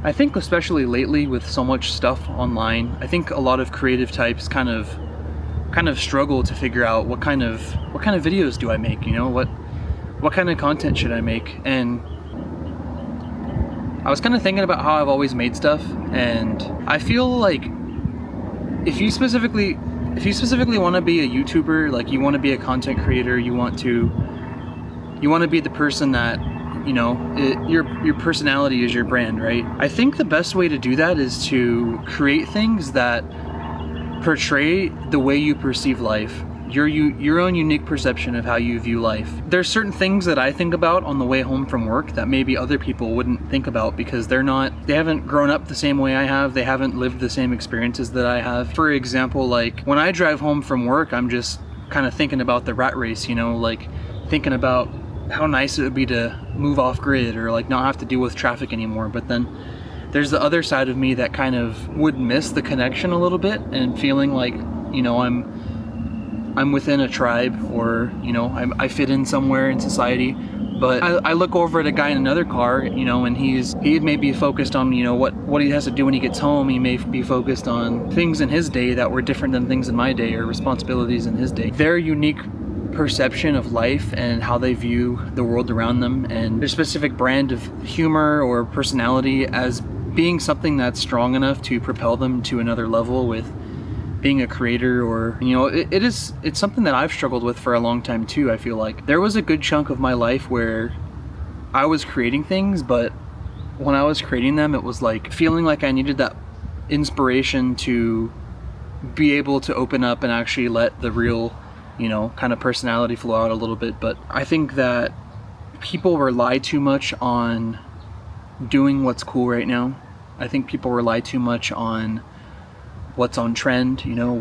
I think especially lately with so much stuff online, I think a lot of creative types kind of struggle to figure out what kind of videos do I make, you know, what kind of content should I make. And I was kind of thinking about how I've always made stuff, and I feel like if you specifically want to be a YouTuber, like you want to be a content creator, you want to be the person that, you know, your personality is your brand, right? I think the best way to do that is to create things that portray the way you perceive life, your own unique perception of how you view life. There's certain things that I think about on the way home from work that maybe other people wouldn't think about because they haven't grown up the same way I have, they haven't lived the same experiences that I have. For example, like when I drive home from work, I'm just kind of thinking about the rat race, you know, like thinking about how nice it would be to move off grid or like not have to deal with traffic anymore. But then there's the other side of me that kind of would miss the connection a little bit and feeling like, you know, I'm within a tribe, or, you know, I fit in somewhere in society. But I look over at a guy in another car, you know, and he may be focused on, you know, what he has to do when he gets home. He may be focused on things in his day that were different than things in my day, or responsibilities in his day. Their unique perception of life and how they view the world around them, and their specific brand of humor or personality as being something that's strong enough to propel them to another level with being a creator. Or, you know, it's something that I've struggled with for a long time too. I feel like there was a good chunk of my life where I was creating things, but when I was creating them, it was like feeling like I needed that inspiration to be able to open up and actually let the real, you know, kind of personality flow out a little bit. But I think that people rely too much on doing what's cool right now. I think people rely too much on what's on trend, you know,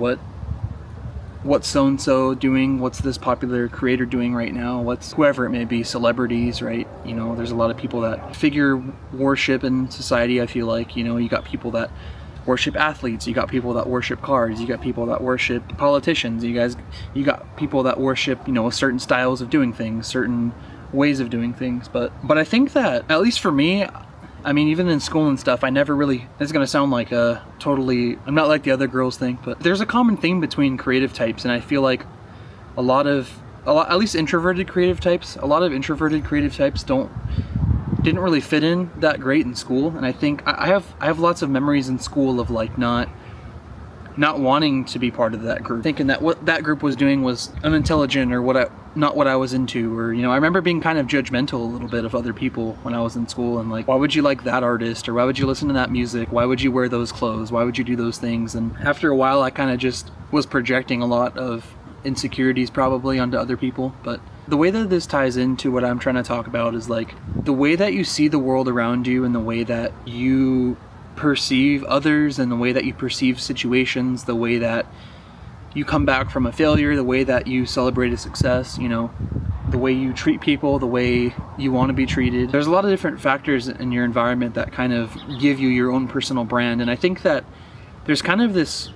what's so-and-so doing, what's this popular creator doing right now, what's whoever it may be, celebrities, right? You know, there's a lot of people that figure worship in society. I feel like, you know, you got people that worship athletes, you got people that worship cars, you got people that worship politicians, you got people that worship, you know, certain styles of doing things, certain ways of doing things. But I think that, at least for me, I mean, even in school and stuff, I never really, this is gonna sound like I'm not like the other girls think, but there's a common theme between creative types, and I feel like a lot of at least introverted creative types, a lot of introverted creative types didn't really fit in that great in school. And I think I have lots of memories in school of like not wanting to be part of that group, thinking that what that group was doing was unintelligent, or not what I was into. Or, you know, I remember being kind of judgmental a little bit of other people when I was in school, and like, why would you like that artist, or why would you listen to that music, why would you wear those clothes, why would you do those things? And after a while I kind of just was projecting a lot of insecurities probably onto other people. But the way that this ties into what I'm trying to talk about is like the way that you see the world around you, and the way that you perceive others, and the way that you perceive situations, the way that you come back from a failure, the way that you celebrate a success, you know, the way you treat people, the way you want to be treated. There's a lot of different factors in your environment that kind of give you your own personal brand. And I think that there's kind of this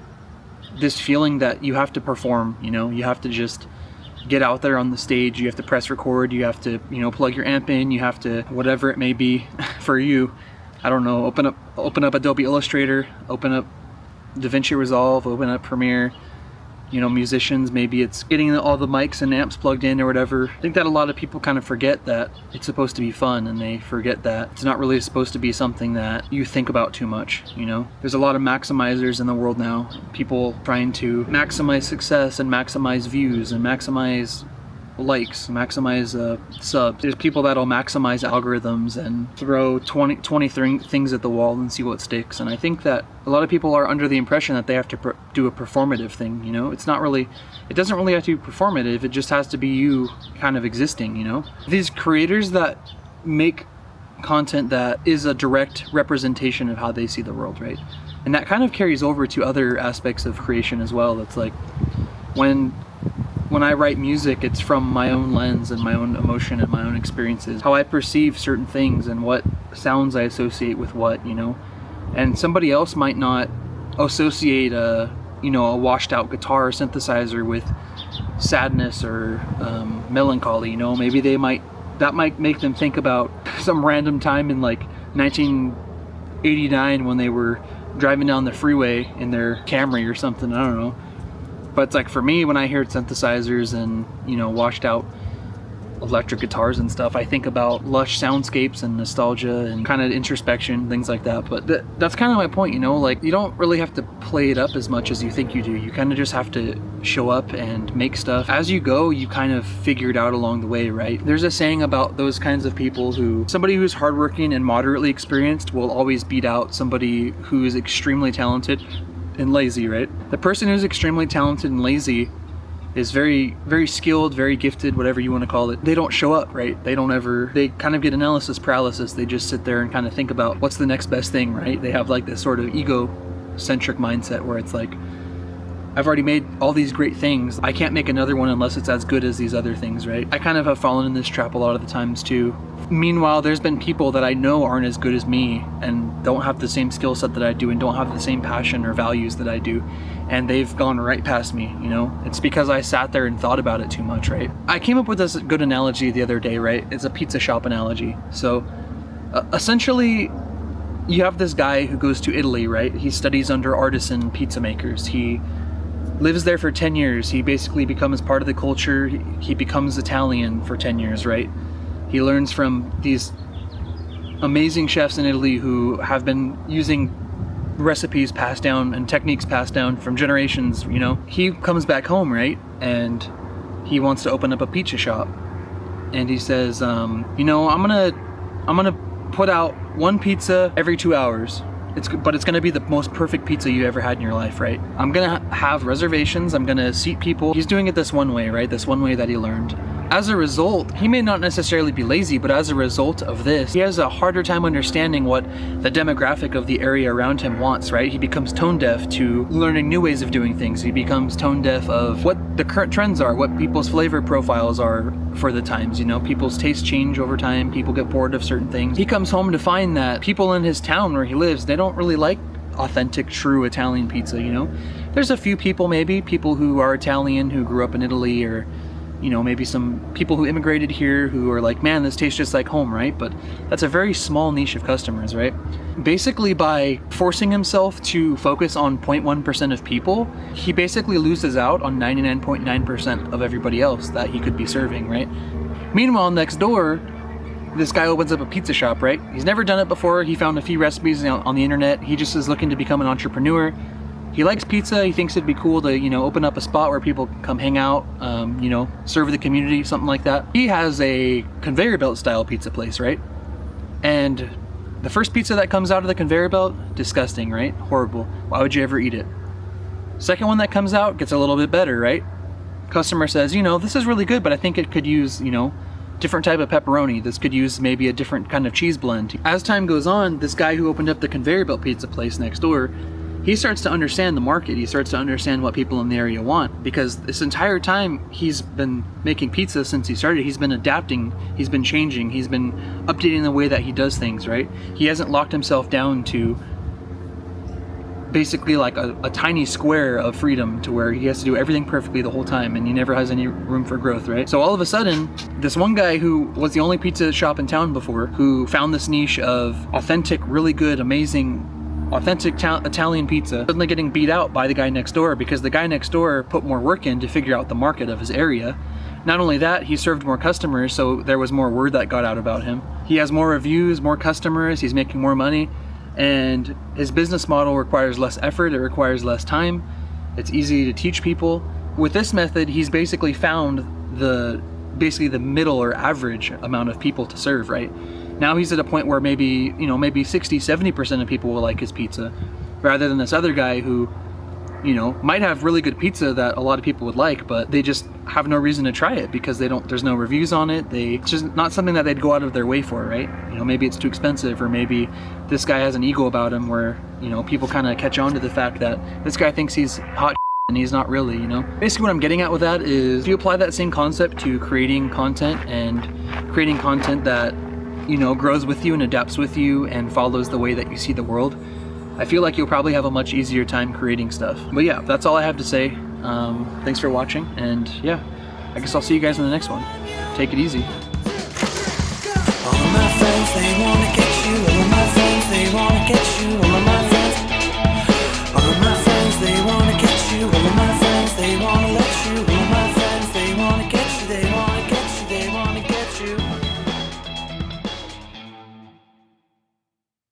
feeling that you have to perform, you know, you have to just get out there on the stage, you have to press record, you have to, you know, plug your amp in, you have to, whatever it may be for you, I don't know, open up Adobe Illustrator, open up DaVinci Resolve, open up Premiere. You know, musicians, maybe it's getting all the mics and amps plugged in or whatever. I think that a lot of people kind of forget that it's supposed to be fun, and they forget that it's not really supposed to be something that you think about too much, you know? There's a lot of maximizers in the world now. People trying to maximize success and maximize views and maximize likes, maximize subs. There's people that'll maximize algorithms and throw 20 things at the wall and see what sticks. And I think that a lot of people are under the impression that they have to do a performative thing, you know? It doesn't really have to be performative, it just has to be you kind of existing, you know? These creators that make content that is a direct representation of how they see the world, right? And that kind of carries over to other aspects of creation as well. It's like when I write music, it's from my own lens and my own emotion and my own experiences, how I perceive certain things and what sounds I associate with what, you know? And somebody else might not associate a washed out guitar or synthesizer with sadness or melancholy, you know? Maybe that might make them think about some random time in like 19 '89 when they were driving down the freeway in their Camry or something, I don't know. But it's like, for me, when I hear synthesizers and, you know, washed out electric guitars and stuff, I think about lush soundscapes and nostalgia and kind of introspection, things like that. But that's kind of my point, you know, like, you don't really have to play it up as much as you think you do. You kind of just have to show up and make stuff. As you go, you kind of figure it out along the way, right? There's a saying about those kinds of people who, somebody who's hardworking and moderately experienced will always beat out somebody who is extremely talented and lazy, right? The person who's extremely talented and lazy is very, very skilled, very gifted, whatever you want to call it. They don't show up, right? They kind of get analysis paralysis. They just sit there and kind of think about what's the next best thing, right? They have like this sort of ego-centric mindset where it's like, I've already made all these great things. I can't make another one unless it's as good as these other things, right? I kind of have fallen in this trap a lot of the times too. Meanwhile, there's been people that I know aren't as good as me and don't have the same skill set that I do and don't have the same passion or values that I do. And they've gone right past me, you know? It's because I sat there and thought about it too much, right? I came up with this good analogy the other day, right? It's a pizza shop analogy. So essentially, you have this guy who goes to Italy, right? He studies under artisan pizza makers. He lives there for 10 years. He basically becomes part of the culture. He becomes Italian for 10 years, right? He learns from these amazing chefs in Italy who have been using recipes passed down and techniques passed down from generations, you know. He comes back home, right? And he wants to open up a pizza shop. And he says, you know, I'm gonna put out one pizza every 2 hours. But it's gonna be the most perfect pizza you ever had in your life, right? I'm gonna have reservations, I'm gonna seat people. He's doing it this one way, right? This one way that he learned. As a result, he may not necessarily be lazy, but as a result of this, he has a harder time understanding what the demographic of the area around him wants, right? He becomes tone deaf to learning new ways of doing things. He becomes tone deaf of what the current trends are, what people's flavor profiles are for the times, you know? People's tastes change over time, people get bored of certain things. He comes home to find that people in his town where he lives, they don't really like authentic, true Italian pizza, you know? There's a few people, maybe, people who are Italian, who grew up in Italy, or you know, maybe some people who immigrated here who are like, man, this tastes just like home, right? But that's a very small niche of customers, right? Basically, by forcing himself to focus on 0.1% of people, he basically loses out on 99.9% of everybody else that he could be serving, right? Meanwhile, next door, this guy opens up a pizza shop, right? He's never done it before. He found a few recipes on the internet. He just is looking to become an entrepreneur. He likes pizza. He thinks it'd be cool to, you know, open up a spot where people can come hang out, you know, serve the community, something like that. He has a conveyor belt style pizza place, right? And the first pizza that comes out of the conveyor belt, disgusting, right? Horrible. Why would you ever eat it? Second one that comes out gets a little bit better, right? Customer says, you know, this is really good, but I think it could use, you know, different type of pepperoni. This could use maybe a different kind of cheese blend. As time goes on, this guy who opened up the conveyor belt pizza place next door, he starts to understand the market. He starts to understand what people in the area want, because this entire time he's been making pizza since he started. He's been adapting, he's been changing, he's been updating the way that he does things, right? He hasn't locked himself down to basically like a tiny square of freedom to where he has to do everything perfectly the whole time and he never has any room for growth, right? So all of a sudden, this one guy who was the only pizza shop in town before, who found this niche of authentic, really good, amazing, authentic Italian pizza, suddenly getting beat out by the guy next door because the guy next door put more work in to figure out the market of his area. Not only that, he served more customers, so there was more word that got out about him. He has more reviews, more customers, he's making more money, and his business model requires less effort, it requires less time, it's easy to teach people. With this method, he's basically found the middle or average amount of people to serve, right? Now he's at a point where maybe 60-70% of people will like his pizza, rather than this other guy who, you know, might have really good pizza that a lot of people would like, but they just have no reason to try it because there's no reviews on it. It's just not something that they'd go out of their way for, right? You know, maybe it's too expensive, or maybe this guy has an ego about him where, you know, people kind of catch on to the fact that this guy thinks he's hot and he's not really, you know? Basically what I'm getting at with that is, if you apply that same concept to creating content, and creating content that, you know, grows with you and adapts with you and follows the way that you see the world, I feel like you'll probably have a much easier time creating stuff. But yeah, that's all I have to say. Thanks for watching, and yeah, I guess I'll see you guys in the next one. Take it easy. All of my friends, they wanna get you. All of my friends they wanna get you